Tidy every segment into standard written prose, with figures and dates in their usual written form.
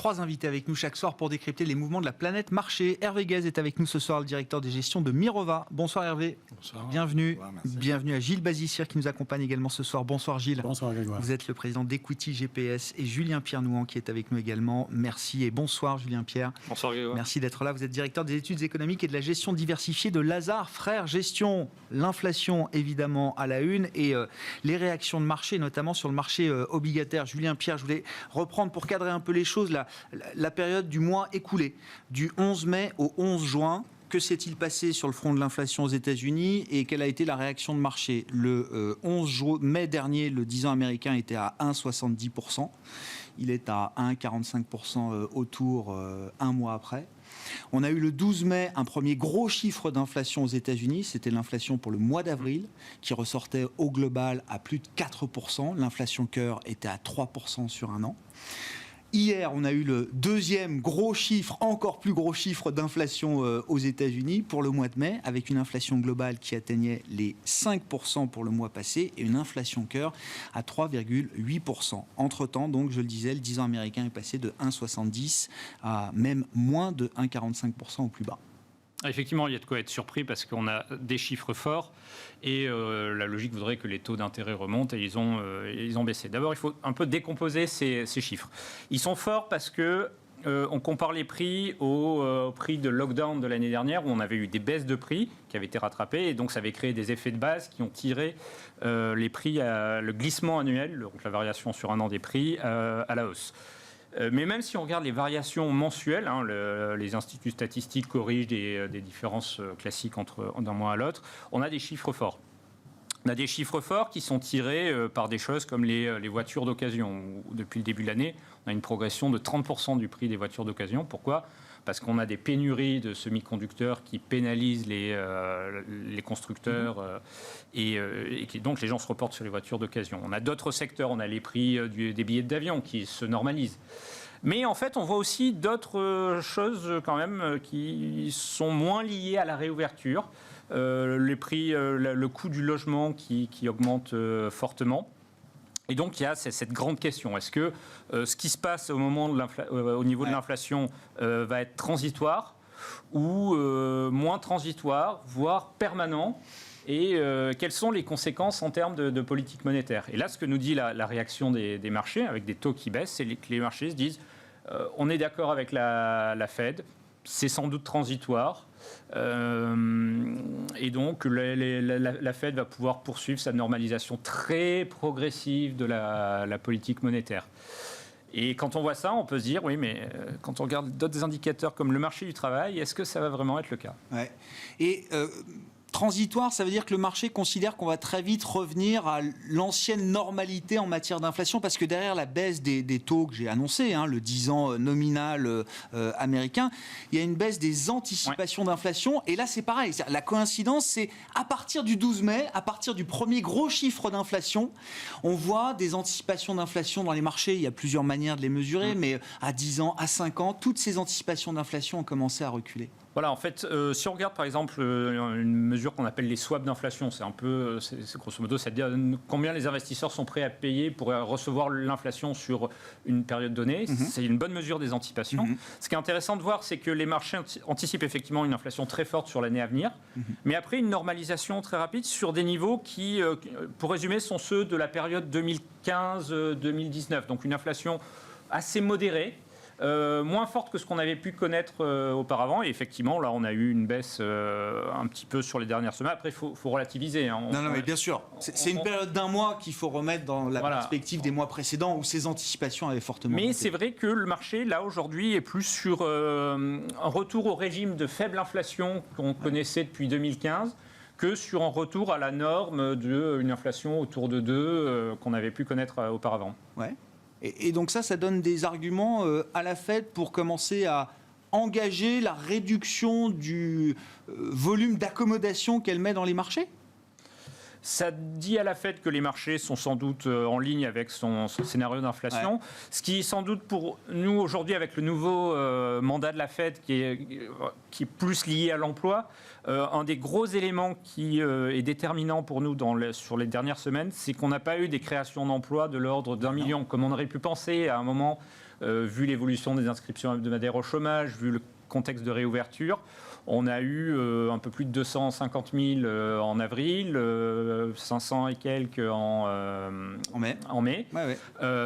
3 invités avec nous chaque soir pour décrypter les mouvements de la planète marché. Hervé Guez est avec nous ce soir, le directeur des gestions de Mirova. Bonsoir Hervé. Bonsoir. Bienvenue. Merci. Bienvenue à Gilles Bazissière qui nous accompagne également ce soir. Bonsoir Gilles. Bonsoir Grégoire. Vous êtes le président d'Equity GPS et Julien Pierre-Nouan qui est avec nous également. Merci et bonsoir Julien Pierre. Bonsoir Grégoire. Merci d'être là. Vous êtes directeur des études économiques et de la gestion diversifiée de Lazare Frères Gestion. L'inflation évidemment à la une et les réactions de marché, notamment sur le marché obligataire. Julien Pierre, je voulais reprendre pour cadrer un peu les choses la période du mois écoulé, du 11 mai au 11 juin. Que s'est-il passé sur le front de l'inflation aux États-Unis et quelle a été la réaction de marché? Le 11 mai dernier, le 10 ans américain était à 1,70%. Il est à 1,45% autour un mois après. On a eu le 12 mai un premier gros chiffre d'inflation aux États-Unis. C'était l'inflation pour le mois d'avril qui ressortait au global à plus de 4%. L'inflation cœur était à 3% sur un an. Hier, on a eu le deuxième gros chiffre, encore plus gros chiffre d'inflation aux États-Unis pour le mois de mai, avec une inflation globale qui atteignait les 5% pour le mois passé et une inflation cœur à 3,8%. Entre-temps, donc, je le disais, le 10 ans américain est passé de 1,70 à même moins de 1,45% au plus bas. Effectivement, il y a de quoi être surpris parce qu'on a des chiffres forts et la logique voudrait que les taux d'intérêt remontent et ils ont baissé. D'abord, il faut un peu décomposer ces chiffres. Ils sont forts parce que on compare les prix au prix de lockdown de l'année dernière où on avait eu des baisses de prix qui avaient été rattrapées et donc ça avait créé des effets de base qui ont tiré les prix, le glissement annuel, donc la variation sur un an des prix, à la hausse. Mais même si on regarde les variations mensuelles, les instituts statistiques corrigent des différences classiques d'un mois à l'autre, on a des chiffres forts. On a des chiffres forts qui sont tirés par des choses comme les voitures d'occasion. Depuis le début de l'année, on a une progression de 30% du prix des voitures d'occasion. Pourquoi ? Parce qu'on a des pénuries de semi-conducteurs qui pénalisent les constructeurs et donc les gens se reportent sur les voitures d'occasion. On a d'autres secteurs, on a les prix des billets d'avion qui se normalisent. Mais en fait, on voit aussi d'autres choses quand même qui sont moins liées à la réouverture. Les prix, le coût du logement qui augmente fortement. Et donc, il y a cette grande question. Est-ce que ce qui se passe au niveau de l'inflation va être transitoire ou moins transitoire, voire permanent ? Et quelles sont les conséquences en termes de politique monétaire? Et là, ce que nous dit la réaction des marchés, avec des taux qui baissent, c'est que les marchés se disent on est d'accord avec la Fed, c'est sans doute transitoire. Et donc la Fed va pouvoir poursuivre sa normalisation très progressive de la politique monétaire. Et quand on voit ça, on peut se dire, oui, mais quand on regarde d'autres indicateurs comme le marché du travail, est-ce que ça va vraiment être le cas ? Ouais. Et transitoire, ça veut dire que le marché considère qu'on va très vite revenir à l'ancienne normalité en matière d'inflation, parce que derrière la baisse des taux que j'ai annoncé, le 10 ans nominal américain, il y a une baisse des anticipations d'inflation. Et là, c'est pareil. La coïncidence, c'est à partir du 12 mai, à partir du premier gros chiffre d'inflation, on voit des anticipations d'inflation dans les marchés. Il y a plusieurs manières de les mesurer, mais à 10 ans, à 5 ans, toutes ces anticipations d'inflation ont commencé à reculer. Voilà, en fait, si on regarde par exemple une mesure qu'on appelle les swaps d'inflation, c'est grosso modo, ça dit combien les investisseurs sont prêts à payer pour recevoir l'inflation sur une période donnée. C'est une bonne mesure des anticipations. Ce qui est intéressant de voir, c'est que les marchés anticipent effectivement une inflation très forte sur l'année à venir, mais après une normalisation très rapide sur des niveaux qui, pour résumer, sont ceux de la période 2015-2019. Donc une inflation assez modérée. Moins forte que ce qu'on avait pu connaître auparavant. Et effectivement, là, on a eu une baisse un petit peu sur les dernières semaines. Après, il faut relativiser. Non, mais bien sûr. C'est une période d'un mois qu'il faut remettre dans la perspective des mois précédents où ces anticipations avaient fortement Mais monté. c'est vrai que le marché, là, aujourd'hui, est plus sur un retour au régime de faible inflation qu'on connaissait depuis 2015 que sur un retour à la norme d'une inflation autour de 2 qu'on avait pu connaître auparavant. Ouais. Et donc ça donne des arguments à la Fed pour commencer à engager la réduction du volume d'accommodation qu'elle met dans les marchés ? Ça dit à la Fed que les marchés sont sans doute en ligne avec son scénario d'inflation. Ouais. Ce qui est sans doute pour nous aujourd'hui, avec le nouveau mandat de la Fed qui est plus lié à l'emploi, un des gros éléments qui est déterminant pour nous sur les dernières semaines, c'est qu'on n'a pas eu des créations d'emplois de l'ordre d'1 million, comme on aurait pu penser à un moment vu l'évolution des inscriptions hebdomadaires au chômage, vu le contexte de réouverture. On a eu un peu plus de 250 000 en avril, 500 et quelques en mai. Ouais.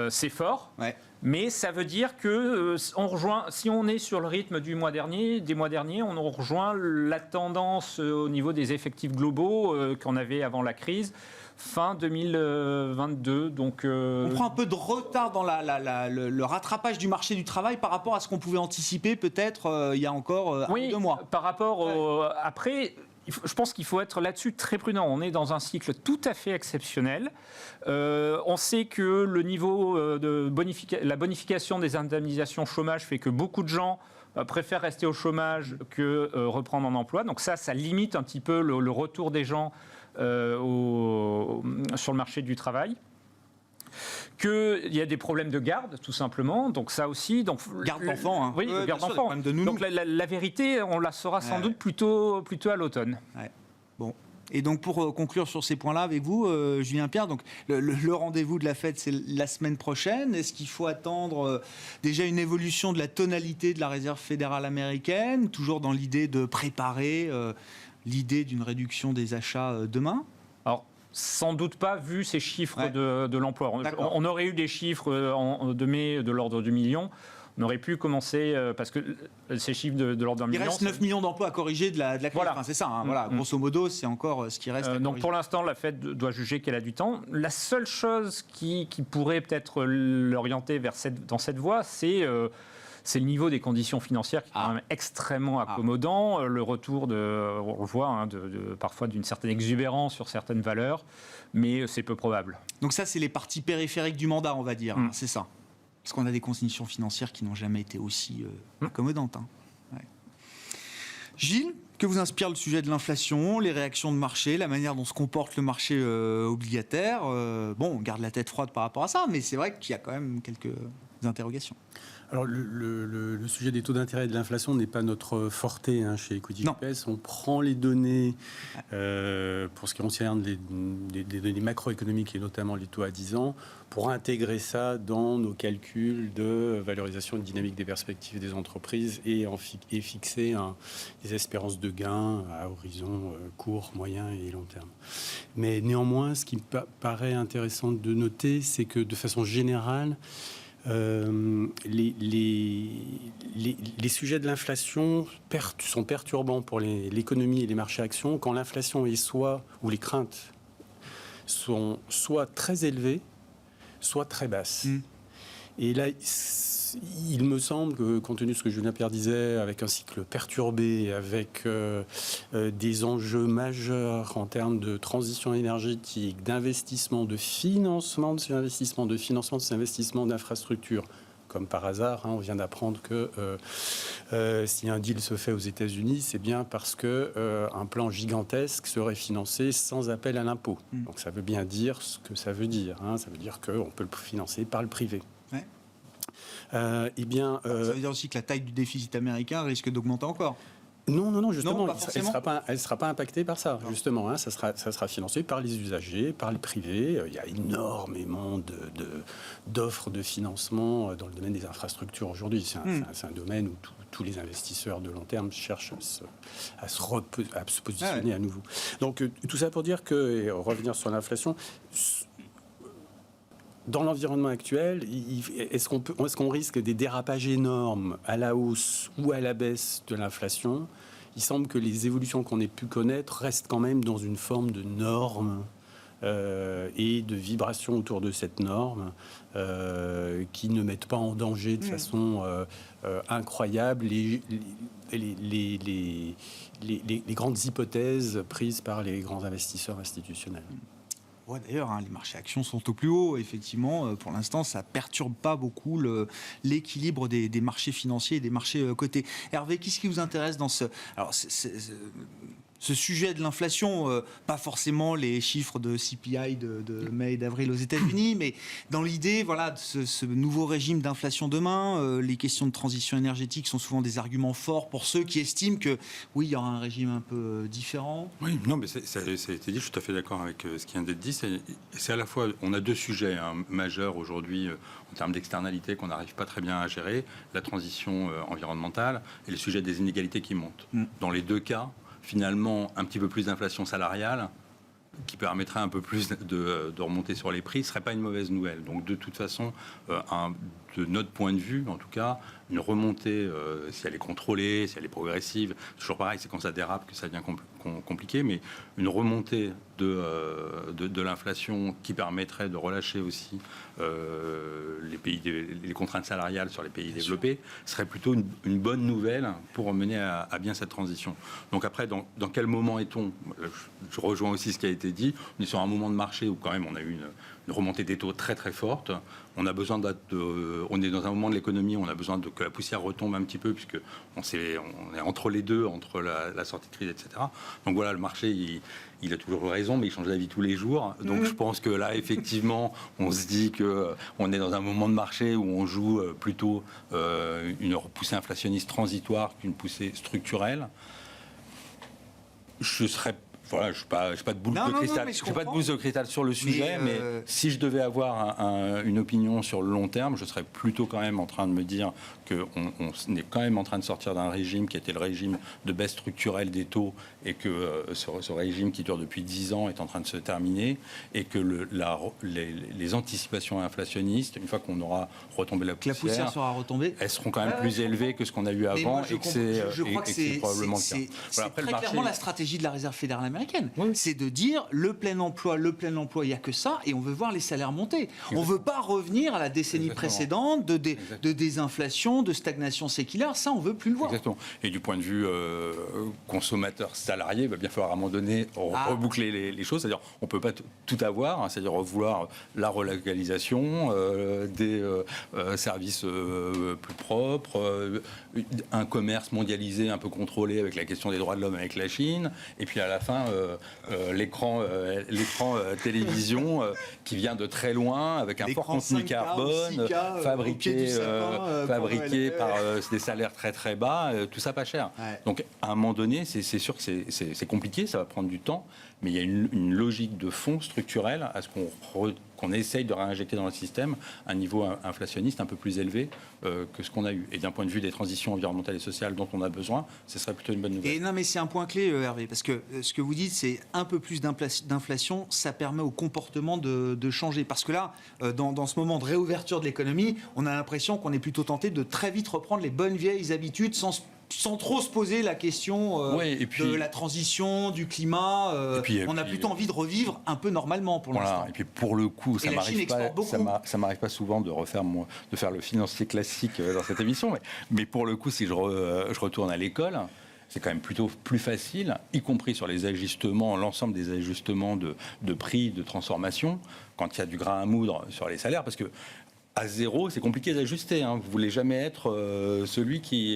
C'est fort. Ouais. Mais ça veut dire que si on est sur le rythme des mois derniers, on rejoint la tendance au niveau des effectifs globaux qu'on avait avant la crise, fin 2022. Donc, on prend un peu de retard dans le rattrapage du marché du travail par rapport à ce qu'on pouvait anticiper peut-être il y a encore 1 ou 2 mois. Par rapport après... Je pense qu'il faut être là-dessus très prudent. On est dans un cycle tout à fait exceptionnel. On sait que le niveau de la bonification des indemnisations chômage fait que beaucoup de gens préfèrent rester au chômage que reprendre en emploi. Donc ça limite un petit peu le retour des gens sur le marché du travail. Qu'il y a des problèmes de garde, tout simplement. Donc ça aussi... Garde d'enfants. Hein. Oui, garde d'enfants. Donc la vérité, on la saura sans doute plutôt à l'automne. Ouais. Bon. Et donc pour conclure sur ces points-là avec vous, Julien Pierre, donc le rendez-vous de la Fed, c'est la semaine prochaine. Est-ce qu'il faut attendre déjà une évolution de la tonalité de la Réserve fédérale américaine, toujours dans l'idée de préparer l'idée d'une réduction des achats demain ? Alors, sans doute pas, vu ces chiffres de l'emploi. On aurait eu des chiffres de mai de l'ordre du million. On aurait pu commencer, parce que ces chiffres de l'ordre d'un million... Il reste 9 millions d'emplois à corriger de la crise. Voilà. Enfin, c'est ça, hein, voilà. Grosso modo, c'est encore ce qui reste à corriger. Donc pour l'instant, la Fed doit juger qu'elle a du temps. La seule chose qui pourrait peut-être l'orienter dans cette voie, c'est le niveau des conditions financières qui est quand même extrêmement accommodant. Le retour on le voit, parfois d'une certaine exubérance sur certaines valeurs, mais c'est peu probable. Donc ça, c'est les parties périphériques du mandat, on va dire, c'est ça. Parce qu'on a des conditions financières qui n'ont jamais été aussi accommodantes. Hein. Ouais. Gilles, que vous inspire le sujet de l'inflation, les réactions de marché, la manière dont se comporte le marché obligataire on garde la tête froide par rapport à ça, mais c'est vrai qu'il y a quand même quelques interrogations. Alors, le sujet des taux d'intérêt et de l'inflation n'est pas notre forte chez Equity GPS. On prend les données pour ce qui concerne des données macroéconomiques et notamment les taux à 10 ans pour intégrer ça dans nos calculs de valorisation et de dynamique des perspectives des entreprises et fixer des espérances de gains à horizon court, moyen et long terme. Mais néanmoins, ce qui me paraît intéressant de noter, c'est que de façon générale, les sujets de l'inflation sont perturbants pour l'économie et les marchés actions quand l'inflation ou les craintes sont soit très élevées, soit très basses. Et là, il me semble que, compte tenu de ce que Julien Pierre disait, avec un cycle perturbé, avec des enjeux majeurs en termes de transition énergétique, d'investissement, de financement de ces investissements, d'infrastructures, comme par hasard, on vient d'apprendre que si un deal se fait aux États-Unis, c'est bien parce qu'un plan gigantesque serait financé sans appel à l'impôt. Donc ça veut bien dire ce que ça veut dire. Ça veut dire qu'on peut le financer par le privé. Ouais. Ça veut dire aussi que la taille du déficit américain risque d'augmenter encore. Non, justement, non, elle ne sera pas impactée par ça, justement. Ça sera financé par les usagers, par le privé. Il y a énormément d'offres de financement dans le domaine des infrastructures aujourd'hui. C'est un domaine où tous les investisseurs de long terme cherchent à se positionner à nouveau. Donc, tout ça pour dire que, et revenir sur l'inflation... Dans l'environnement actuel, est-ce qu'on risque des dérapages énormes à la hausse ou à la baisse de l'inflation ? Il semble que les évolutions qu'on ait pu connaître restent quand même dans une forme de norme et de vibration autour de cette norme qui ne mettent pas en danger de façon incroyable les grandes hypothèses prises par les grands investisseurs institutionnels. Ouais, d'ailleurs, les marchés actions sont au plus haut. Effectivement, pour l'instant, ça ne perturbe pas beaucoup l'équilibre des marchés financiers et des marchés cotés. Hervé, qu'est-ce qui vous intéresse dans ce sujet de l'inflation, pas forcément les chiffres de CPI de mai et d'avril aux États-Unis, mais dans l'idée de ce nouveau régime d'inflation demain, les questions de transition énergétique sont souvent des arguments forts pour ceux qui estiment que oui, il y aura un régime un peu différent. Oui, non, mais ça a été dit, je suis tout à fait d'accord avec ce qui vient d'être dit. c'est à la fois, on a deux sujets majeurs aujourd'hui en termes d'externalité qu'on n'arrive pas très bien à gérer, la transition environnementale et le sujet des inégalités qui montent. Dans les deux cas, finalement, un petit peu plus d'inflation salariale qui permettrait un peu plus de remonter sur les prix, ne serait pas une mauvaise nouvelle. Donc de toute façon, de notre point de vue, en tout cas, une remontée, si elle est contrôlée, si elle est progressive, toujours pareil, c'est quand ça dérape que ça devient compliqué, mais une remontée de l'inflation qui permettrait de relâcher aussi les contraintes salariales sur les pays développés serait plutôt une bonne nouvelle pour mener à bien cette transition. Donc après, dans quel moment est-on ? Je rejoins aussi ce qui a été dit. On est sur un moment de marché où quand même on a eu une remontée des taux très très forte. On a besoin on est dans un moment de l'économie où on a besoin que la poussière retombe un petit peu, puisque on est entre les deux, entre la sortie de crise, etc. Donc voilà, le marché, il a toujours raison, mais il change d'avis tous les jours. Donc je pense que là, effectivement, on se dit qu'on est dans un moment de marché où on joue plutôt une poussée inflationniste transitoire qu'une poussée structurelle. Je serais... Voilà, je n'ai pas de boule de cristal. Je n'ai pas de boule de cristal sur le sujet, mais si je devais avoir une opinion sur le long terme, je serais plutôt quand même en train de me dire qu'on est quand même en train de sortir d'un régime qui était le régime de baisse structurelle des taux, et que ce régime qui dure depuis 10 ans est en train de se terminer, et que les anticipations inflationnistes, une fois qu'on aura retombé la poussière sera retombée, elles seront quand même plus élevées que ce qu'on a eu avant, et que c'est probablement le cas. C'est très clairement la stratégie de la Réserve fédérale américaine. C'est de dire le plein emploi, il n'y a que ça, et on veut voir les salaires monter. On ne veut pas revenir à la décennie précédente de désinflation, de stagnation séculaire. Ça, on ne veut plus le voir. Exactement. Et du point de vue consommateur salarié, il va bien falloir à un moment donné reboucler les choses. C'est-à-dire on ne peut pas tout avoir, c'est-à-dire vouloir la relocalisation, des services plus propres, un commerce mondialisé un peu contrôlé avec la question des droits de l'homme avec la Chine, et puis à la fin l'écran télévision qui vient de très loin avec un fort contenu carbone, fabriqué par des salaires très très bas, tout ça pas cher. Donc à un moment donné, c'est sûr que c'est compliqué, ça va prendre du temps, mais il y a une logique de fond structurelle à ce qu'on essaye de réinjecter dans le système un niveau inflationniste un peu plus élevé que ce qu'on a eu. Et d'un point de vue des transitions environnementales et sociales dont on a besoin, ce serait plutôt une bonne nouvelle. Et non, mais c'est un point clé, Hervé, parce que ce que vous dites, c'est un peu plus d'inflation, ça permet au comportement de changer. Parce que là, dans ce moment de réouverture de l'économie, on a l'impression qu'on est plutôt tenté de très vite reprendre les bonnes vieilles habitudes sans trop se poser la question de la transition, du climat. On a plutôt envie de revivre un peu normalement pour l'instant. Et puis pour le coup, ça m'arrive pas souvent de faire le financier classique dans cette émission, mais pour le coup, si je retourne à l'école, c'est quand même plutôt plus facile, y compris sur les ajustements, l'ensemble des ajustements de prix, de transformation, quand il y a du grain à moudre sur les salaires, parce que à zéro, c'est compliqué d'ajuster. Vous ne voulez jamais être celui qui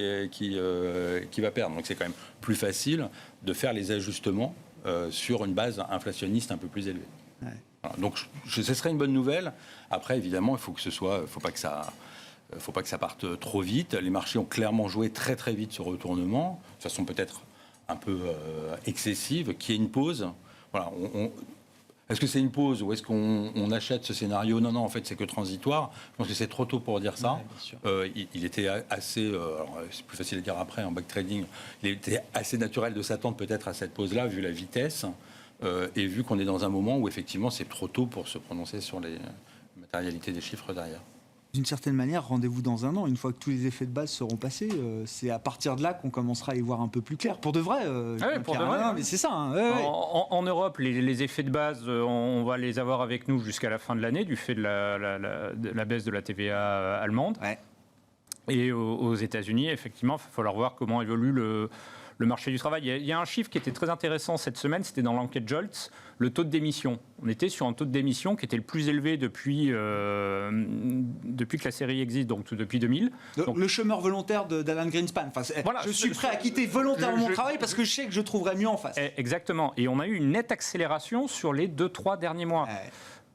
va perdre. Donc c'est quand même plus facile de faire les ajustements sur une base inflationniste un peu plus élevée. Ouais. Voilà. Donc ce serait une bonne nouvelle. Après, évidemment, il faut pas que ça parte trop vite. Les marchés ont clairement joué très très vite ce retournement, de façon peut-être un peu excessive, qu'il y ait une pause. Voilà, est-ce que c'est une pause ou est-ce qu'on achète ce scénario ? Non, en fait, c'est que transitoire. Je pense que c'est trop tôt pour dire ça. Il était assez... alors, c'est plus facile à dire après, en back trading. Il était assez naturel de s'attendre peut-être à cette pause-là, vu la vitesse, et vu qu'on est dans un moment où, effectivement, c'est trop tôt pour se prononcer sur les matérialités des chiffres derrière. D'une certaine manière, rendez-vous dans un an. Une fois que tous les effets de base seront passés, c'est à partir de là qu'on commencera à y voir un peu plus clair. Pour de vrai. Pour de vrai. Mais c'est ça. En Europe, les effets de base, on va les avoir avec nous jusqu'à la fin de l'année, du fait de la baisse de la TVA allemande. Ouais. Et aux États-Unis, effectivement, il va falloir voir comment évolue le marché du travail. Il y a un chiffre qui était très intéressant cette semaine, c'était dans l'enquête Jolts, le taux de démission. On était sur un taux de démission qui était le plus élevé depuis que la série existe, donc depuis 2000. Donc, le chômeur volontaire d'Alan Greenspan. Voilà, je suis prêt à quitter volontairement mon travail parce que je sais que je trouverai mieux en face. Exactement. Et on a eu une nette accélération sur les 2-3 derniers mois.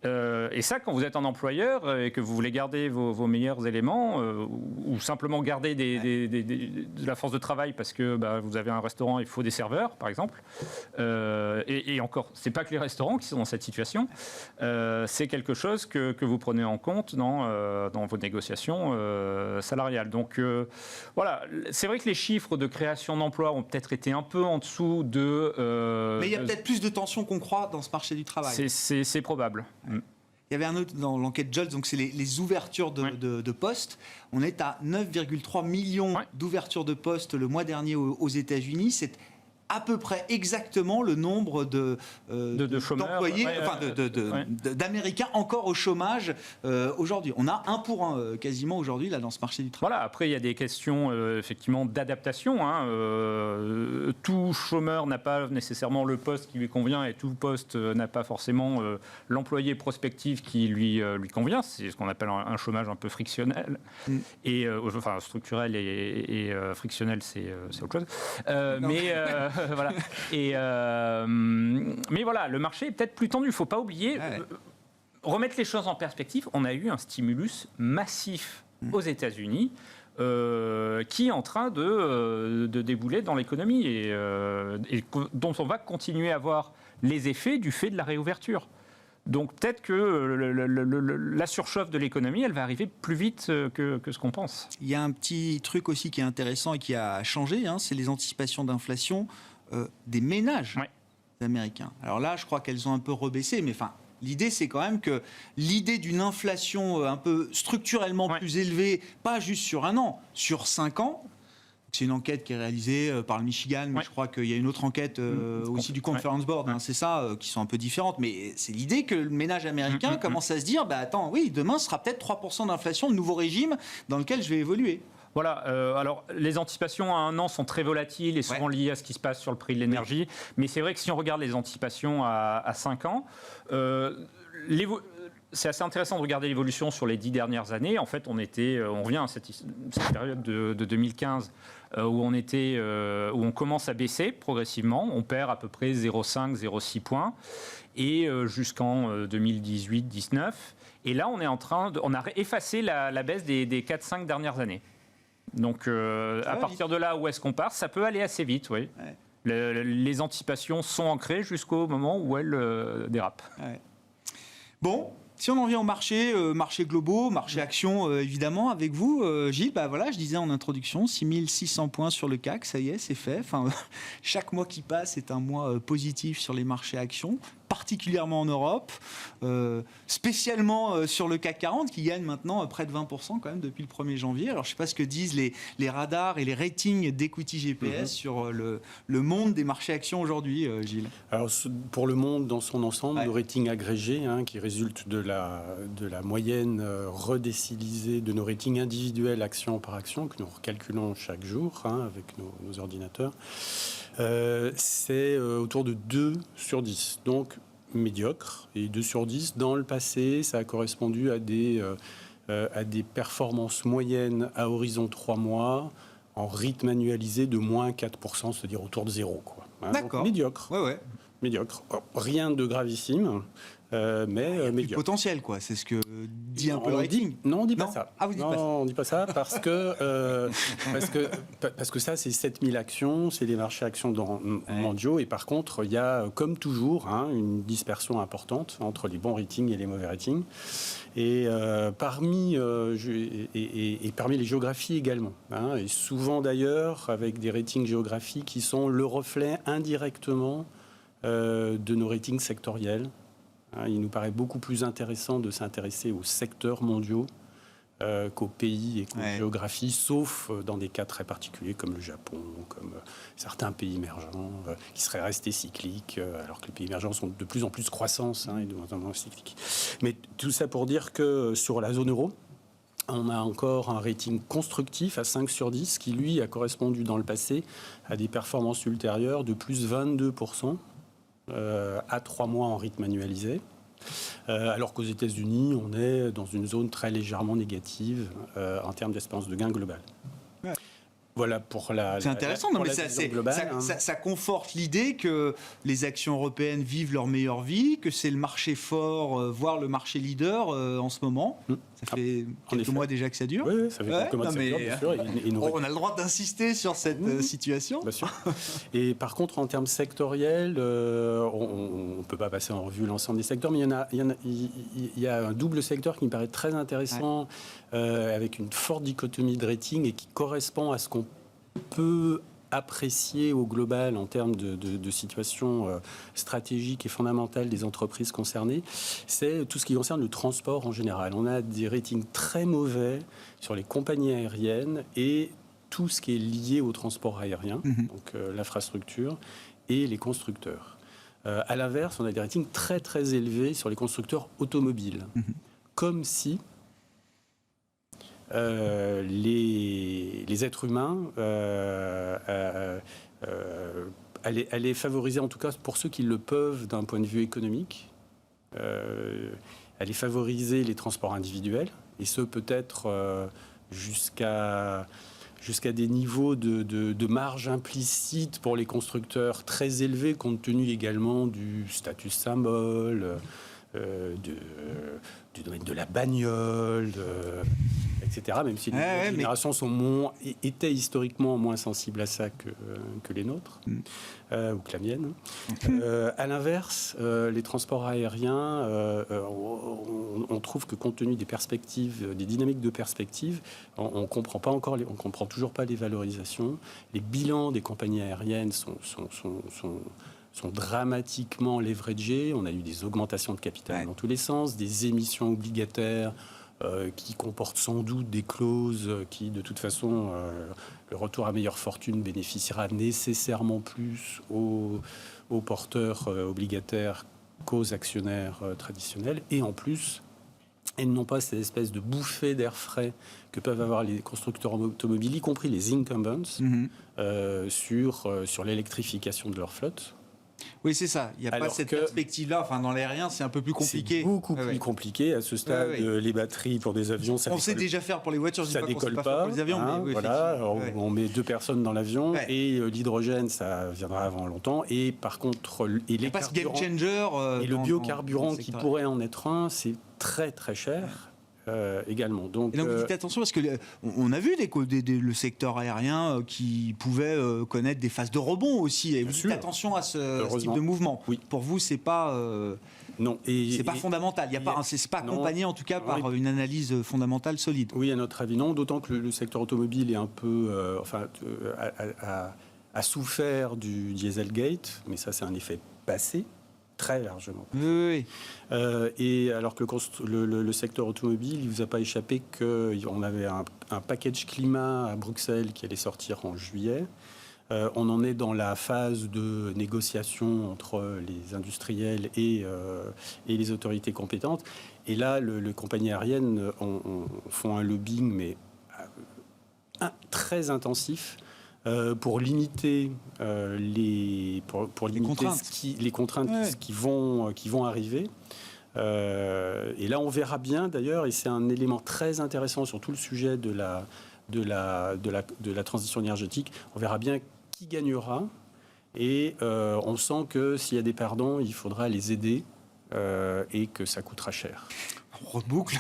Et ça, quand vous êtes un employeur et que vous voulez garder vos meilleurs éléments ou simplement garder de la force de travail parce que vous avez un restaurant, il faut des serveurs, par exemple. Et encore, c'est pas que les restaurants qui sont dans cette situation. C'est quelque chose que vous prenez en compte dans vos négociations salariales. Donc voilà, c'est vrai que les chiffres de création d'emplois ont peut-être été un peu en dessous de... Mais il y a peut-être plus de tensions qu'on croit dans ce marché du travail. C'est probable. Il y avait un autre dans l'enquête Jolts, donc c'est les ouvertures de postes. On est à 9,3 millions d'ouvertures de postes le mois dernier aux États-Unis. C'est à peu près exactement le nombre d'employés, d'Américains encore au chômage aujourd'hui. On a 1 pour 1 quasiment aujourd'hui là dans ce marché du travail. Voilà, après il y a des questions effectivement d'adaptation. Tout chômeur n'a pas nécessairement le poste qui lui convient et tout poste n'a pas forcément l'employé prospectif qui lui convient. C'est ce qu'on appelle un chômage un peu frictionnel. Et, enfin structurel et frictionnel, c'est autre chose. Mais voilà. Mais voilà, le marché est peut-être plus tendu. Il ne faut pas oublier, remettre les choses en perspective. On a eu un stimulus massif aux États-Unis qui est en train de débouler dans l'économie et dont on va continuer à voir les effets du fait de la réouverture. Donc peut-être que la surchauffe de l'économie, elle va arriver plus vite que ce qu'on pense. Il y a un petit truc aussi qui est intéressant et qui a changé, c'est les anticipations d'inflation des ménages américains. Alors là, je crois qu'elles ont un peu rebaissé, mais enfin, l'idée, c'est quand même que l'idée d'une inflation un peu structurellement plus élevée, pas juste sur 1 an, sur 5 ans. C'est une enquête qui est réalisée par le Michigan, mais je crois qu'il y a une autre enquête aussi du Conference Board, c'est ça, qui sont un peu différentes. Mais c'est l'idée que le ménage américain commence à se dire, attends, oui, demain, ce sera peut-être 3% d'inflation, de nouveau régime dans lequel je vais évoluer. Voilà, alors les anticipations à 1 an sont très volatiles et souvent liées à ce qui se passe sur le prix de l'énergie. Mais c'est vrai que si on regarde les anticipations à 5 ans, c'est assez intéressant de regarder l'évolution sur les 10 dernières années. En fait, on revient à cette période de 2015 où on commence à baisser progressivement. On perd à peu près 0,5, 0,6 points et jusqu'en 2018-19. Et là, on a effacé la baisse des 4-5 dernières années. Donc, à partir de là, où est-ce qu'on part ? Ça peut aller assez vite, oui. Les anticipations sont ancrées jusqu'au moment où elles dérapent. Bon, si on en vient au marché globaux, marché actions, évidemment, avec vous, Gilles, voilà, je disais en introduction, 6600 points sur le CAC, ça y est, c'est fait. Enfin, chaque mois qui passe est un mois positif sur les marchés actions, particulièrement en Europe, spécialement sur le CAC 40 qui gagne maintenant près de 20% quand même depuis le 1er janvier. Alors je ne sais pas ce que disent les radars et les ratings d'equity GPS sur le monde des marchés actions aujourd'hui, Gilles. Alors pour le monde dans son ensemble, le rating agrégé qui résulte de la moyenne redécilisée de nos ratings individuels action par action que nous recalculons chaque jour avec nos ordinateurs, c'est autour de 2 sur 10. Donc médiocre. Et 2 sur 10, dans le passé, ça a correspondu à des performances moyennes à horizon 3 mois, en rythme annualisé de moins 4%, c'est-à-dire autour de 0. D'accord. Donc, médiocre. Médiocre. Rien de gravissime. Mais médiocre. Potentiel, quoi. C'est ce que dit un peu le rating. Non, on dit pas ça. Ah, vous dites pas ça. On dit pas ça parce que ça, c'est 7000 actions, c'est les marchés actions mondiaux. Et par contre, il y a, comme toujours, une dispersion importante entre les bons ratings et les mauvais ratings. Et parmi les géographies également. Et souvent, d'ailleurs, avec des ratings géographiques qui sont le reflet indirectement de nos ratings sectoriels. Il nous paraît beaucoup plus intéressant de s'intéresser aux secteurs mondiaux qu'aux pays et qu'aux géographies, sauf dans des cas très particuliers comme le Japon, comme certains pays émergents qui seraient restés cycliques, alors que les pays émergents sont de plus en plus croissance et de moins en moins cycliques. Mais tout ça pour dire que sur la zone euro, on a encore un rating constructif à 5 sur 10 qui, lui, a correspondu dans le passé à des performances ultérieures de plus 22%. À 3 mois en rythme annualisé, alors qu'aux États-Unis, on est dans une zone très légèrement négative en termes d'espérance de gain globale. Voilà pour c'est intéressant, non, mais ça conforte l'idée que les actions européennes vivent leur meilleure vie, que c'est le marché fort, voire le marché leader en ce moment. Ça fait quelques mois déjà que ça dure. Oui, ça fait quelques mois que ça dure, bien sûr. On a le droit d'insister sur cette situation. Bien sûr. Et par contre, en termes sectoriels, on ne peut pas passer en revue l'ensemble des secteurs, mais il y a un double secteur qui me paraît très intéressant, avec une forte dichotomie de rating et qui correspond à ce qu'on peut apprécier au global en termes de situation stratégique et fondamentale des entreprises concernées, c'est tout ce qui concerne le transport en général. On a des ratings très mauvais sur les compagnies aériennes et tout ce qui est lié au transport aérien, donc l'infrastructure et les constructeurs. À l'inverse, on a des ratings très très élevés sur les constructeurs automobiles, comme si les êtres humains allaient favoriser, en tout cas pour ceux qui le peuvent d'un point de vue économique, allaient favoriser les transports individuels, et ce peut-être jusqu'à des niveaux de marge implicite pour les constructeurs très élevés, compte tenu également du statut symbole, du domaine de la bagnole, etc. Même si les générations étaient historiquement moins sensibles à ça que les nôtres, ou que la mienne. À l'inverse, les transports aériens, on trouve que compte tenu des perspectives, des dynamiques de perspective, on comprend toujours pas les valorisations. Les bilans des compagnies aériennes sont dramatiquement leveragés. On a eu des augmentations de capital dans tous les sens, des émissions obligataires qui comportent sans doute des clauses qui, de toute façon, le retour à meilleure fortune bénéficiera nécessairement plus aux porteurs obligataires qu'aux actionnaires traditionnels. Et en plus, elles n'ont pas cette espèce de bouffée d'air frais que peuvent avoir les constructeurs automobiles, y compris les incumbents, sur l'électrification de leur flotte. Oui, c'est ça. Il n'y a pas cette perspective-là. Enfin, dans l'aérien, c'est un peu plus compliqué. C'est beaucoup plus compliqué. À ce stade, les batteries pour des avions, ça sait déjà faire pour les voitures. Ça décolle pas. Pour les avions, mais voilà. On met 2 personnes dans l'avion et l'hydrogène, ça viendra avant longtemps. Et par contre, les game changer et le biocarburant qui pourrait en être un, c'est très très cher. Également. Donc, et donc vous dites attention parce que on a vu le secteur aérien qui pouvait connaître des phases de rebond aussi. Et vous dites attention à ce type de mouvement. Oui. Pour vous, c'est pas non. C'est pas fondamental. C'est pas accompagné en tout cas par une analyse fondamentale solide. Oui, à notre avis, non. D'autant que le secteur automobile est un peu, a souffert du Dieselgate, mais ça, c'est un effet passé. Très largement. Oui. Et alors que le secteur automobile, il ne vous a pas échappé qu'on avait un package climat à Bruxelles qui allait sortir en juillet. On en est dans la phase de négociation entre les industriels et les autorités compétentes. Et là, les compagnies aériennes font un lobbying, mais très intensif. Pour limiter les contraintes qui vont arriver. Et là, on verra bien d'ailleurs, et c'est un élément très intéressant sur tout le sujet de la transition énergétique, on verra bien qui gagnera. Et on sent que s'il y a des perdants, il faudra les aider et que ça coûtera cher. Reboucle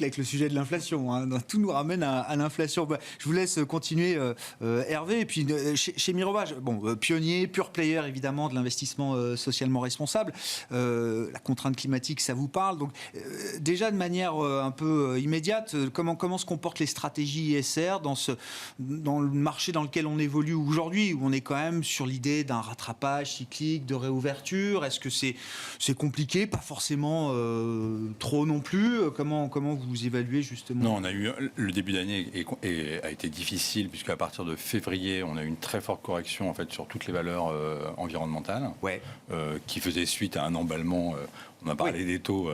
avec le sujet de l'inflation. Hein. Tout nous ramène à l'inflation. Je vous laisse continuer, Hervé. Et puis, chez Mirova, pionnier, pure player, évidemment, de l'investissement socialement responsable. La contrainte climatique, ça vous parle. Donc, déjà, de manière un peu immédiate, comment se comportent les stratégies ISR dans le marché dans lequel on évolue aujourd'hui, où on est quand même sur l'idée d'un rattrapage cyclique, de réouverture? Est-ce que c'est compliqué? Pas forcément trop non plus. Comment vous évaluez justement? Non, on a eu le début d'année a été difficile puisqu'à partir de février, on a eu une très forte correction en fait sur toutes les valeurs environnementales, qui faisait suite à un emballement. On a parlé des taux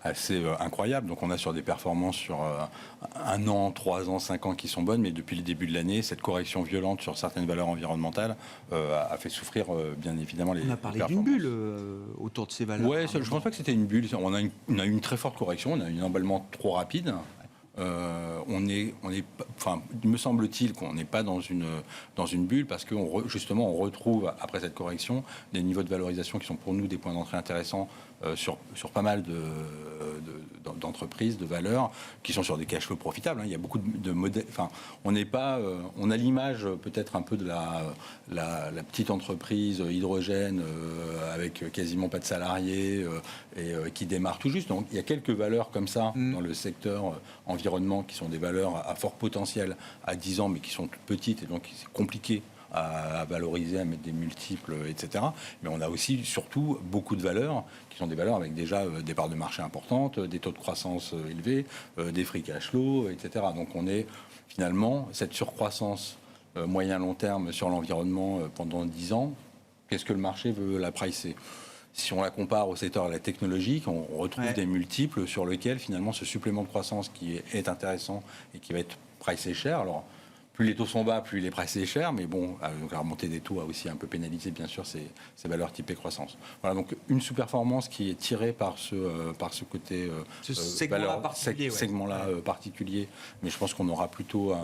assez incroyables. Donc on a sur des performances sur 1 an, 3 ans, 5 ans qui sont bonnes, mais depuis le début de l'année, cette correction violente sur certaines valeurs environnementales a fait souffrir bien évidemment les performances. On a parlé d'une bulle autour de ces valeurs. Oui, je ne pense pas que c'était une bulle. On a eu une très forte correction, on a eu un emballement trop rapide. enfin, il me semble-t-il qu'on n'est pas dans une bulle parce que justement on retrouve après cette correction des niveaux de valorisation qui sont pour nous des points d'entrée intéressants sur pas mal d'entreprises, de valeurs qui sont sur des cash flows profitables. Il y a beaucoup de modèles. Enfin, on a l'image peut-être un peu de la petite entreprise hydrogène avec quasiment pas de salariés et qui démarre tout juste. Donc il y a quelques valeurs comme ça dans le secteur environnement qui sont des valeurs à fort potentiel à 10 ans mais qui sont toutes petites et donc c'est compliqué à valoriser, à mettre des multiples, etc. Mais on a aussi, surtout, beaucoup de valeurs qui sont des valeurs avec déjà des parts de marché importantes, des taux de croissance élevés, des free cash flow, etc. Donc on est finalement, cette surcroissance moyen-long terme sur l'environnement pendant 10 ans, qu'est-ce que le marché veut la pricer ? Si on la compare au secteur de la technologie, on retrouve des multiples sur lesquels finalement ce supplément de croissance qui est intéressant et qui va être pricé cher. Alors, plus les taux sont bas, plus il est pricé cher, mais bon, donc la remontée des taux a aussi un peu pénalisé, bien sûr, ces valeurs typées croissance. Voilà, donc une sous-performance qui est tirée par ce côté segment-là particulier, mais je pense qu'on aura plutôt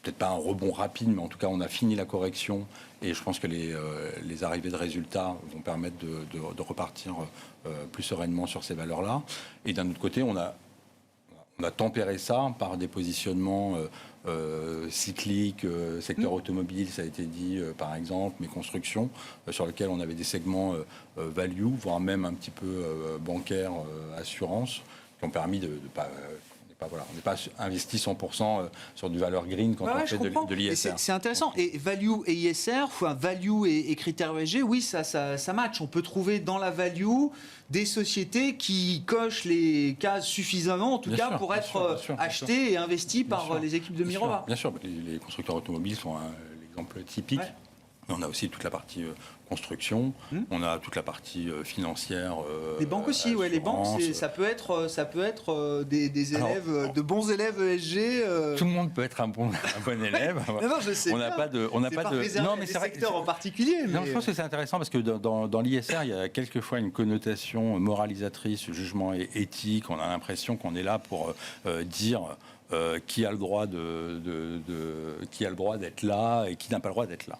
peut-être pas un rebond rapide, mais en tout cas, on a fini la correction et je pense que les arrivées de résultats vont permettre de repartir plus sereinement sur ces valeurs-là. Et d'un autre côté, on a tempéré ça par des positionnements cycliques, secteur automobile, ça a été dit par exemple, mais construction, sur lesquels on avait des segments value, voire même un petit peu bancaire, assurance, qui ont permis de pas... on n'est pas investi 100% sur du valeur green quand on fait de l'ISR. C'est intéressant. Et value et ISR, enfin value et critères ESG, oui, ça match. On peut trouver dans la value des sociétés qui cochent les cases suffisamment, en tout cas, pour être achetées et investies par les équipes de Mirova. Bien sûr, les constructeurs automobiles sont l'exemple typique. Ouais. Mais on a aussi toute la partie construction, on a toute la partie financière. Les banques aussi, les banques, ça peut être des élèves, de bons élèves ESG. Tout le monde peut être un bon élève. non, je sais. On n'a pas de. Non, mais c'est secteur en particulier. Non, je pense que c'est intéressant parce que dans l'ISR, il y a quelquefois une connotation moralisatrice, jugement éthique. On a l'impression qu'on est là pour dire. Qui a le droit d'être là et qui n'a pas le droit d'être là.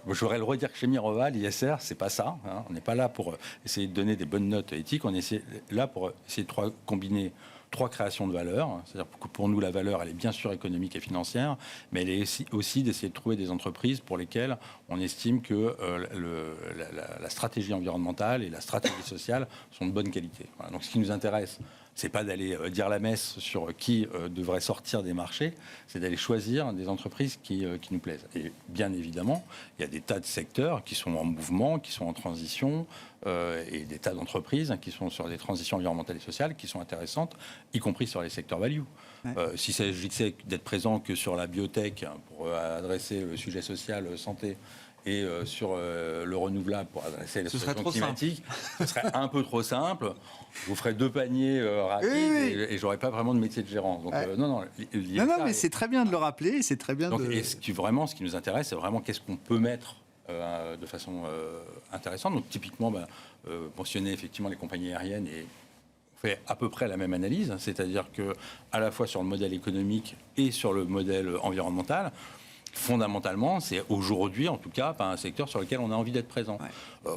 Je voudrais le redire que chez Mirova, l'ISR, c'est pas ça. On n'est pas là pour essayer de donner des bonnes notes éthiques. On est là pour essayer de combiner 3 créations de valeur. C'est-à-dire que pour nous, la valeur, elle est bien sûr économique et financière, mais elle est aussi d'essayer de trouver des entreprises pour lesquelles on estime que la stratégie environnementale et la stratégie sociale sont de bonne qualité. Voilà. Donc ce qui nous intéresse, c'est pas d'aller dire la messe sur qui devrait sortir des marchés, c'est d'aller choisir des entreprises qui nous plaisent. Et bien évidemment, il y a des tas de secteurs qui sont en mouvement, qui sont en transition, et des tas d'entreprises qui sont sur des transitions environnementales et sociales qui sont intéressantes, y compris sur les secteurs value. Ouais. S'il s'agissait d'être présent que sur la biotech pour adresser le sujet social, santé, et sur le renouvelable pour adresser les solutions climatiques, ce serait un peu trop simple. Je vous ferai 2 paniers rapides et j'aurais pas vraiment de métier de gérant. Donc non, mais c'est très bien de le rappeler. C'est très bien. Donc, et ce qui nous intéresse, c'est vraiment qu'est-ce qu'on peut mettre de façon intéressante. Donc typiquement, mentionner effectivement les compagnies aériennes et on fait à peu près la même analyse, c'est-à-dire que à la fois sur le modèle économique et sur le modèle environnemental. Fondamentalement, c'est aujourd'hui, en tout cas, pas un secteur sur lequel on a envie d'être présent. Ouais.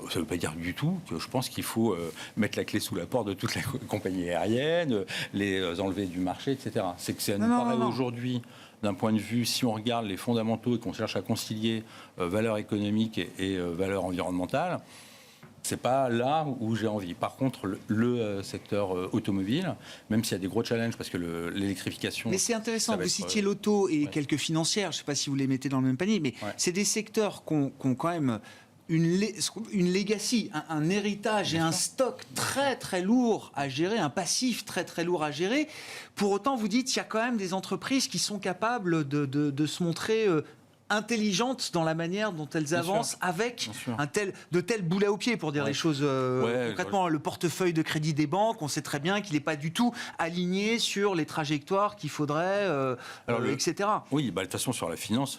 Ça ne veut pas dire du tout que je pense qu'il faut mettre la clé sous la porte de toutes les compagnies aériennes, les enlever du marché, etc. C'est que ça nous paraît aujourd'hui, d'un point de vue, si on regarde les fondamentaux et qu'on cherche à concilier valeur économique et valeur environnementale, c'est pas là où j'ai envie. Par contre, le secteur automobile, même s'il y a des gros challenges, parce que l'électrification... Mais c'est intéressant, vous citiez l'auto et quelques financières, je ne sais pas si vous les mettez dans le même panier, mais c'est des secteurs qui ont quand même une legacy, un héritage et un stock très très lourd à gérer, un passif très très lourd à gérer. Pour autant, vous dites qu'il y a quand même des entreprises qui sont capables de se montrer... intelligentes dans la manière dont elles avancent avec de tels boulets au pied, pour dire les choses concrètement. Le portefeuille de crédit des banques, on sait très bien qu'il n'est pas du tout aligné sur les trajectoires qu'il faudrait, etc. Oui, de toute façon, sur la finance,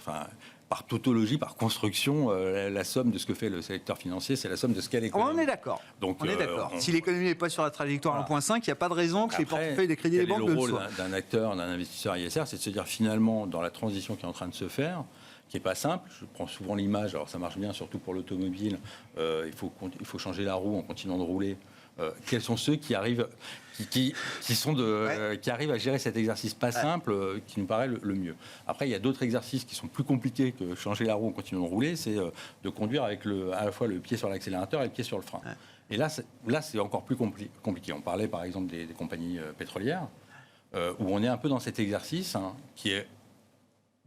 par tautologie, par construction, la somme de ce que fait le secteur financier, c'est la somme de ce qu'est l'économie. On est d'accord. Donc, on est d'accord. Si l'économie n'est pas sur la trajectoire 1.5, il n'y a pas de raison que les portefeuilles des crédits des banques le soient. Le rôle d'un acteur, d'un investisseur ISR, c'est de se dire finalement, dans la transition qui est en train de se faire, qui n'est pas simple, je prends souvent l'image, alors ça marche bien surtout pour l'automobile, il faut changer la roue en continuant de rouler. Quels sont ceux qui arrivent, qui arrivent à gérer cet exercice pas simple qui nous paraît le mieux. Après, il y a d'autres exercices qui sont plus compliqués que changer la roue en continuant de rouler, c'est de conduire avec à la fois le pied sur l'accélérateur et le pied sur le frein. Et là, c'est encore plus compliqué. On parlait par exemple des compagnies pétrolières, où on est un peu dans cet exercice qui est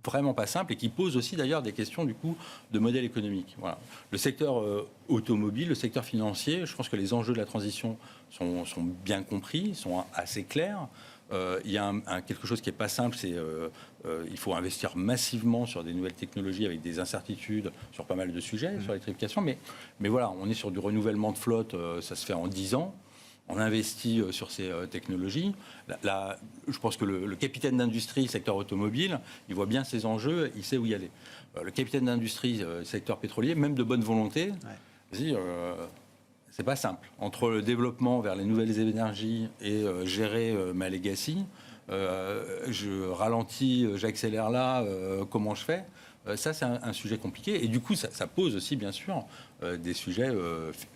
vraiment pas simple et qui pose aussi d'ailleurs des questions du coup de modèle économique. Voilà. Le secteur automobile, le secteur financier, je pense que les enjeux de la transition sont bien compris, sont assez clairs. Il y a quelque chose qui n'est pas simple, c'est il faut investir massivement sur des nouvelles technologies avec des incertitudes sur pas mal de sujets, sur l'électrification, mais voilà, on est sur du renouvellement de flotte, ça se fait en 10 ans. On investit sur ces technologies. Je pense que le capitaine d'industrie, secteur automobile, il voit bien ces enjeux, il sait où y aller. Le capitaine d'industrie, secteur pétrolier, même de bonne volonté, c'est pas simple. Entre le développement vers les nouvelles énergies et gérer ma legacy, je ralentis, j'accélère là, comment je fais ? Ça, c'est un sujet compliqué. Et du coup, ça pose aussi, bien sûr, des sujets,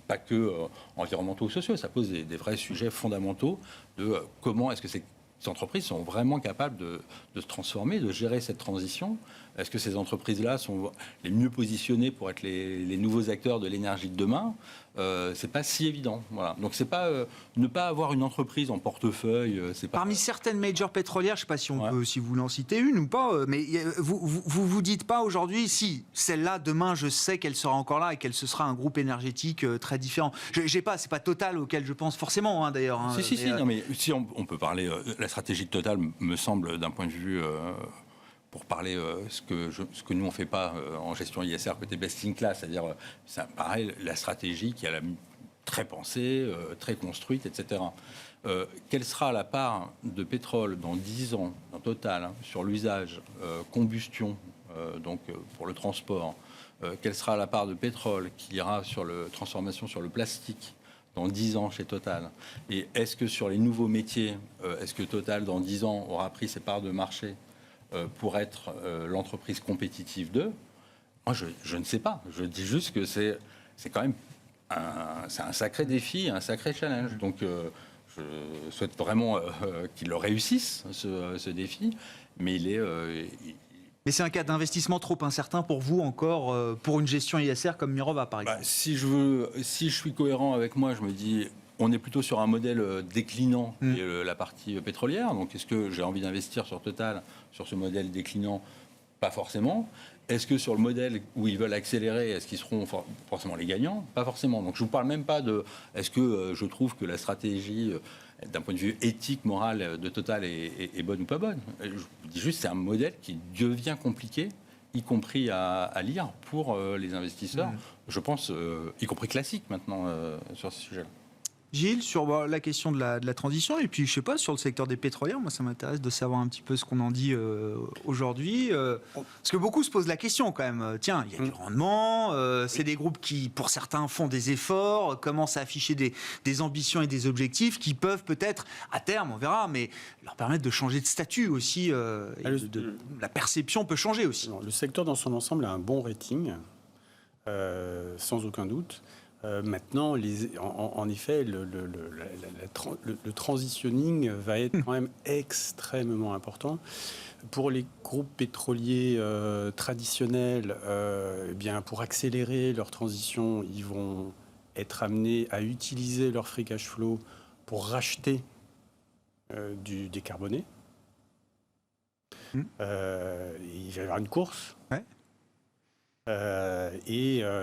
pas que environnementaux ou sociaux, ça pose des vrais sujets fondamentaux de comment est-ce que ces entreprises sont vraiment capables de se transformer, de gérer cette transition. Est-ce que ces entreprises-là sont les mieux positionnées pour être les nouveaux acteurs de l'énergie de demain ? C'est pas si évident. Voilà. Donc c'est pas ne pas avoir une entreprise en portefeuille. C'est pas... Parmi certaines majors pétrolières, je ne sais pas si on peut, si vous en citez une ou pas, mais vous dites pas aujourd'hui si celle-là demain je sais qu'elle sera encore là et qu'elle ce sera un groupe énergétique très différent. C'est pas Total auquel je pense forcément d'ailleurs. Non, mais si on peut parler, la stratégie de Total me semble d'un point de vue. Pour parler ce que nous on fait pas en gestion ISR côté best in class, c'est-à-dire ça paraît la stratégie qui est très pensée, très construite, etc. Quelle sera la part de pétrole dans 10 ans dans Total sur l'usage combustion donc pour le transport, quelle sera la part de pétrole qui ira sur la transformation sur le plastique dans 10 ans chez Total, et est-ce que sur les nouveaux métiers, est-ce que Total dans 10 ans aura pris ses parts de marché pour être l'entreprise compétitive d'eux? Moi, je ne sais pas. Je dis juste que c'est quand même un sacré défi, un sacré challenge. Donc, je souhaite vraiment qu'ils le réussissent, ce défi. Mais mais c'est un cas d'investissement trop incertain pour vous encore, pour une gestion ISR comme Mirova, par exemple. Si je suis cohérent avec moi, je me dis... On est plutôt sur un modèle déclinant, qui est la partie pétrolière. Donc, est-ce que j'ai envie d'investir sur Total, sur ce modèle déclinant? Pas forcément. Est-ce que sur le modèle où ils veulent accélérer, est-ce qu'ils seront forcément les gagnants? Pas forcément. Donc, je ne vous parle même pas de est-ce que je trouve que la stratégie, d'un point de vue éthique, moral de Total est bonne ou pas bonne. Je dis juste c'est un modèle qui devient compliqué, y compris à lire pour les investisseurs. Je pense, y compris classique maintenant, sur ce sujet-là. Gilles, sur la question de la transition, et puis je sais pas, sur le secteur des pétrolières, moi ça m'intéresse de savoir un petit peu ce qu'on en dit aujourd'hui, parce que beaucoup se posent la question quand même, tiens, il y a du rendement, c'est des groupes qui, pour certains, font des efforts, commencent à afficher des ambitions et des objectifs qui peuvent peut-être, à terme, on verra, mais leur permettre de changer de statut aussi, la perception peut changer aussi. Le secteur dans son ensemble a un bon rating, sans aucun doute. Maintenant, en effet, le transitioning va être quand même extrêmement important. Pour les groupes pétroliers traditionnels, eh bien, pour accélérer leur transition, ils vont être amenés à utiliser leur free cash flow pour racheter du décarboné. Il va y avoir une course. Ouais.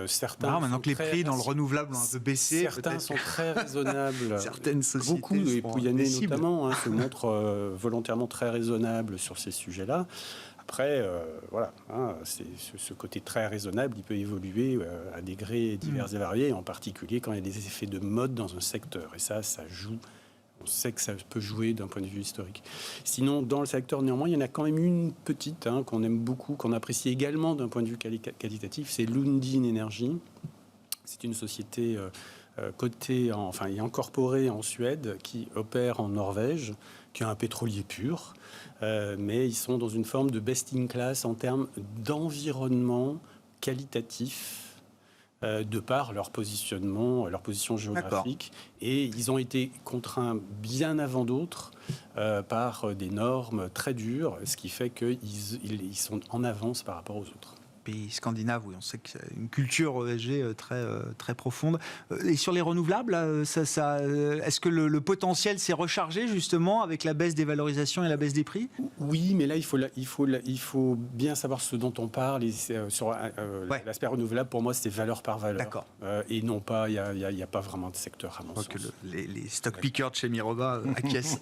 Certains maintenant que les prix dans le renouvelable ont un peu baissé, certains sont très raisonnables. Certaines sociétés, beaucoup, et Pouyanné notamment, se montrent volontairement très raisonnables sur ces sujets-là. Après, voilà, ce côté très raisonnable, il peut évoluer à degrés divers et variés, en particulier quand il y a des effets de mode dans un secteur. Et ça joue on sait que ça peut jouer d'un point de vue historique. Sinon, dans le secteur, néanmoins, il y en a quand même une petite qu'on aime beaucoup, qu'on apprécie également d'un point de vue qualitatif, c'est Lundin Energy. C'est une société cotée, et incorporée en Suède, qui opère en Norvège, qui a un pétrolier pur, mais ils sont dans une forme de best-in-class en termes d'environnement qualitatif, de par leur positionnement, leur position géographique. Et ils ont été contraints bien avant d'autres par des normes très dures, ce qui fait qu'ils sont en avance par rapport aux autres. Pays scandinaves, oui, on sait qu'il y a une culture ESG très profonde. Et sur les renouvelables, est-ce que le potentiel s'est rechargé justement avec la baisse des valorisations et la baisse des prix ? Oui, mais là, il faut bien savoir ce dont on parle. Sur l'aspect renouvelable, pour moi, c'est valeur par valeur. D'accord. Et non pas, il n'y a pas vraiment de secteur à mon sens. Que les stock pickers de chez Mirova acquiescent.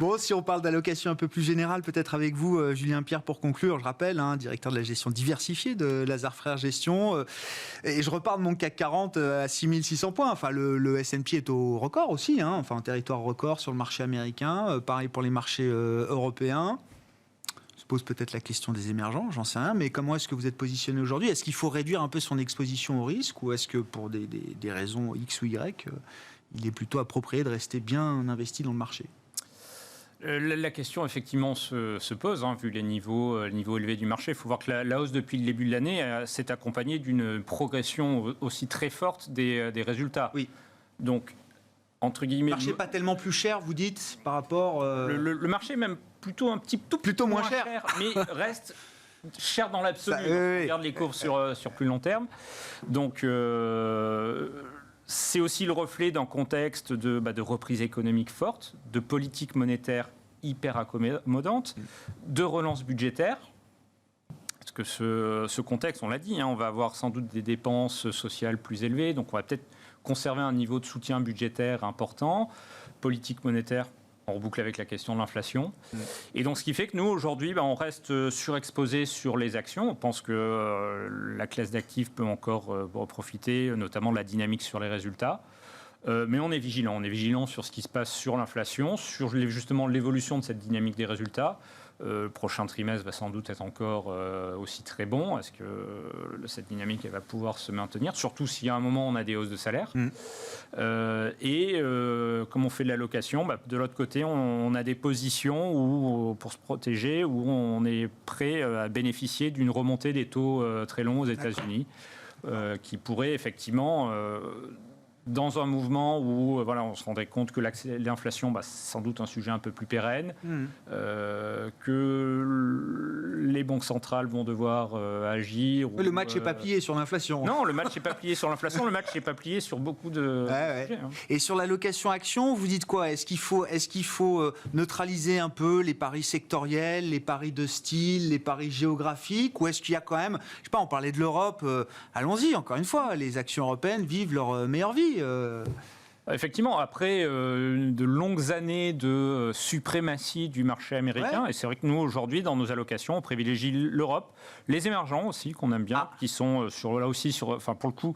Bon, si on parle d'allocation un peu plus générale, peut-être avec vous, Julien Pierre, pour conclure, je rappelle, directeur de la gestion diversifiée de Lazard Frères Gestion. Et je repars de mon CAC 40 à 6600 points. Enfin, le S&P est au record aussi, un territoire record sur le marché américain. Pareil pour les marchés européens. Se pose peut-être la question des émergents, j'en sais rien, mais comment est-ce que vous êtes positionné aujourd'hui ? Est-ce qu'il faut réduire un peu son exposition au risque ou est-ce que pour des raisons X ou Y, il est plutôt approprié de rester bien investi dans le marché ? La question, effectivement, se pose, vu les niveaux élevés du marché. Il faut voir que la hausse depuis le début de l'année s'est accompagnée d'une progression aussi très forte des résultats. Oui. Donc, entre guillemets... Le marché n'est pas tellement plus cher, vous dites, par rapport... Le marché est même plutôt un petit tout plutôt moins cher, mais reste cher dans l'absolu. On regarde les courbes sur plus long terme. Donc... c'est aussi le reflet d'un contexte de reprise économique forte, de politique monétaire hyper accommodante, de relance budgétaire. Parce que ce contexte, on l'a dit, on va avoir sans doute des dépenses sociales plus élevées, donc on va peut-être conserver un niveau de soutien budgétaire important. Politique monétaire, on reboucle avec la question de l'inflation. Et donc, ce qui fait que nous, aujourd'hui, on reste surexposé sur les actions. On pense que la classe d'actifs peut encore profiter, notamment de la dynamique sur les résultats. Mais on est vigilant. On est vigilant sur ce qui se passe sur l'inflation, sur justement l'évolution de cette dynamique des résultats. Le prochain trimestre va sans doute être encore aussi très bon. Est-ce que cette dynamique elle va pouvoir se maintenir ? Surtout si à un moment on a des hausses de salaire. Comme on fait de l'allocation, de l'autre côté, on a des positions où, pour se protéger, où on est prêt à bénéficier d'une remontée des taux très longs aux États-Unis, qui pourrait effectivement... dans un mouvement où on se rendrait compte que l'inflation, c'est sans doute un sujet un peu plus pérenne, que les banques centrales vont devoir agir. Le match n'est pas plié sur l'inflation. Non, le match n'est pas plié sur l'inflation, le match n'est pas plié sur beaucoup de sujets. Et sur l'allocation action, vous dites quoi ? Est-ce qu'il faut neutraliser un peu les paris sectoriels, les paris de style, les paris géographiques, ou est-ce qu'il y a quand même, je sais pas, on parlait de l'Europe, allons-y, encore une fois, les actions européennes vivent leur meilleure vie. Effectivement, après de longues années de suprématie du marché américain, et c'est vrai que nous, aujourd'hui, dans nos allocations, on privilégie l'Europe, les émergents aussi, qu'on aime bien, qui sont pour le coup,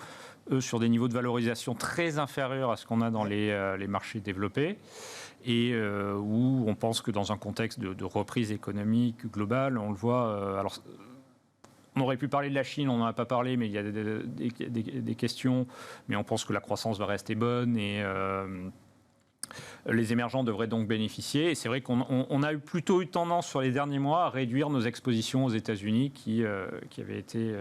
sur des niveaux de valorisation très inférieurs à ce qu'on a dans les marchés développés, et où on pense que dans un contexte de reprise économique globale, on le voit... on aurait pu parler de la Chine, on n'en a pas parlé, mais il y a des questions. Mais on pense que la croissance va rester bonne et les émergents devraient donc bénéficier. Et c'est vrai qu'on a plutôt eu tendance sur les derniers mois à réduire nos expositions aux États-Unis qui avaient été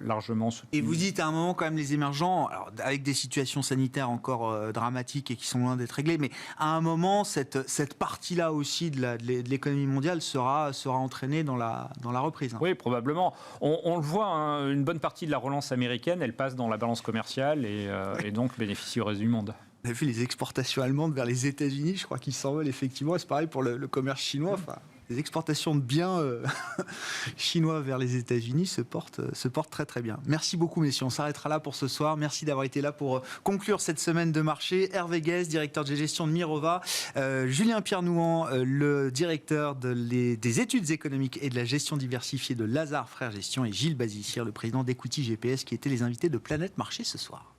largement soutenues. Et vous dites à un moment quand même les émergents, alors avec des situations sanitaires encore dramatiques et qui sont loin d'être réglées, mais à un moment cette partie-là aussi de l'économie mondiale sera entraînée dans la reprise. Oui, probablement. On le voit, une bonne partie de la relance américaine, elle passe dans la balance commerciale et donc bénéficie au reste du monde. On a vu les exportations allemandes vers les États-Unis, je crois qu'ils s'envolent effectivement. C'est pareil pour le commerce chinois. Enfin, les exportations de biens chinois vers les États-Unis se portent très très bien. Merci beaucoup messieurs, on s'arrêtera là pour ce soir. Merci d'avoir été là pour conclure cette semaine de marché. Hervé Guez, directeur de gestion de Mirova, Julien Pierre Nouhan, le directeur des études économiques et de la gestion diversifiée de Lazard Frères Gestion, et Gilles Bazissière, le président d'Equity GPS, qui étaient les invités de Planète Marché ce soir.